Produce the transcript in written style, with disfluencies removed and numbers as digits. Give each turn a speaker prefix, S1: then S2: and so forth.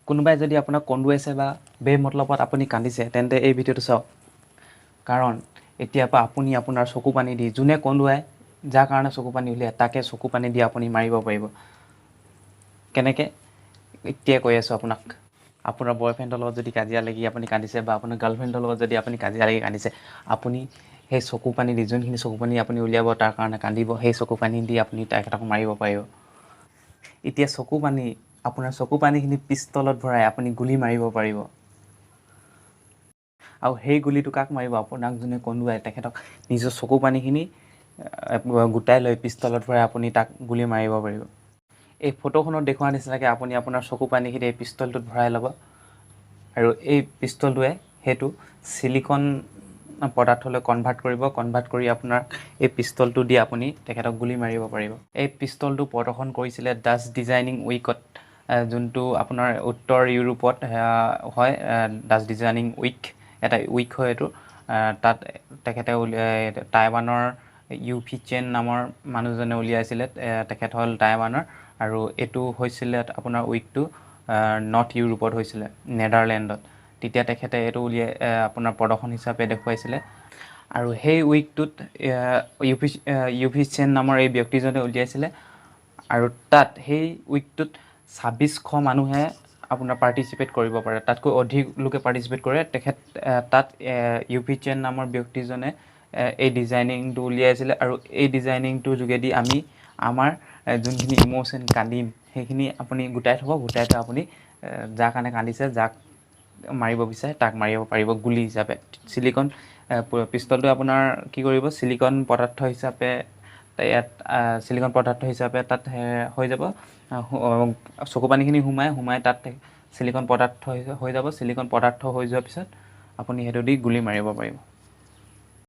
S1: কোনোবাই যদি আপোনাক কন্দুৱাইছে বা বেমতলবত আপুনি কান্দিছে তেন্তে এই ভিডিঅ'টো চাওক কাৰণ এতিয়াৰ পৰা আপুনি আপোনাৰ চকু পানী দি যোনে কন্দুৱাই যাৰ কাৰণে চকু পানী উলিয়াই তাকে চকু পানী দি আপুনি মাৰিব পাৰিব কেনেকৈ এতিয়া কৈ আছোঁ আপোনাক আপোনাৰ বয়ফ্ৰেণ্ডৰ লগত যদি কাজিয়া লাগি আপুনি কান্দিছে বা আপোনাৰ গাৰ্লফ্ৰেণ্ডৰ লগত যদি আপুনি কাজিয়া লাগি কান্দিছে আপুনি সেই চকু পানী দি যোনখিনি চকু পানী আপুনি উলিয়াব তাৰ কাৰণে কান্দিব সেই চকু পানী দি আপুনি তেখেতক মাৰিব পাৰিব এতিয়া চকু পানী আপোনাৰ চকু পানীখিনি পিষ্টলত ভৰাই আপুনি গুলি মাৰিব পাৰিব আৰু সেই গুলিটো কাক মাৰিব আপোনাক যোনে কন্দুৱাই তেখেতক নিজৰ চকু পানীখিনি গোটাই লৈ পিষ্টলত ভৰাই আপুনি তাক গুলি মাৰিব পাৰিব এই ফটোখনত দেখুওৱা নিচিনাকৈ আপুনি আপোনাৰ চকু পানীখিনি এই পিষ্টলটোত ভৰাই ল'ব আৰু এই পিষ্টলটোৱে সেইটো চিলিকন পদাৰ্থলৈ কনভাৰ্ট কৰি আপোনাৰ এই পিষ্টলটো দি আপুনি তেখেতক গুলি মাৰিব পাৰিব এই পিষ্টলটো প্ৰদৰ্শন কৰিছিলে ডাচ ডিজাইনিং উইকত যোনটো আপোনাৰ উত্তৰ ইউৰোপত হয় ডাচ ডিজাইনিং উইক এটা উইক হয় এইটো তাত তেখেতে টাইৱানৰ ইউ-ফে চেন নামৰ মানুহজনে উলিয়াইছিলে তেখেত হ'ল টাইৱানৰ আৰু এইটো হৈছিলে আপোনাৰ উইকটো নৰ্থ ইউৰোপত হৈছিলে নেডাৰলেণ্ডত তেতিয়া তেখেতে এইটো উলিয়াই আপোনাৰ প্ৰদৰ্শন হিচাপে দেখুৱাইছিলে আৰু সেই উইকটোত ইউ-ফে চেন নামৰ এই ব্যক্তিজনে উলিয়াইছিলে আৰু তাত সেই উইকটোত 2600 মানুহে আপোনাৰ পাৰ্টিচিপেট কৰিব পাৰে তাতকৈ অধিক লোকে পাৰ্টিচিপেট কৰে তেখেত তাত ইউ-ফে চেন নামৰ ব্যক্তিজনে এই ডিজাইনিংটো উলিয়াইছিলে আৰু এই ডিজাইনিংটোৰ যোগেদি আমি আমাৰ যোনখিনি ইম'শ্যন কান্দিম সেইখিনি আপুনি গোটাই থ'ব গোটাই থৈ আপুনি যাৰ কাৰণে কান্দিছে যাক মাৰিব বিচাৰে তাক মাৰিব পাৰিব গুলি হিচাপে চিলিকন পিষ্টলটো আপোনাৰ কি কৰিব চিলিকন পদাৰ্থ হিচাপে ইয়াত চিলিকন পদাৰ্থ হিচাপে তাত হৈ যাব চকু পানীখিনি সোমাই তাত চিলিকন পদাৰ্থ হৈ যাব চিলিকন পদাৰ্থ হৈ যোৱাৰ পিছত আপুনি সেইটো দি গুলি মাৰিব পাৰিব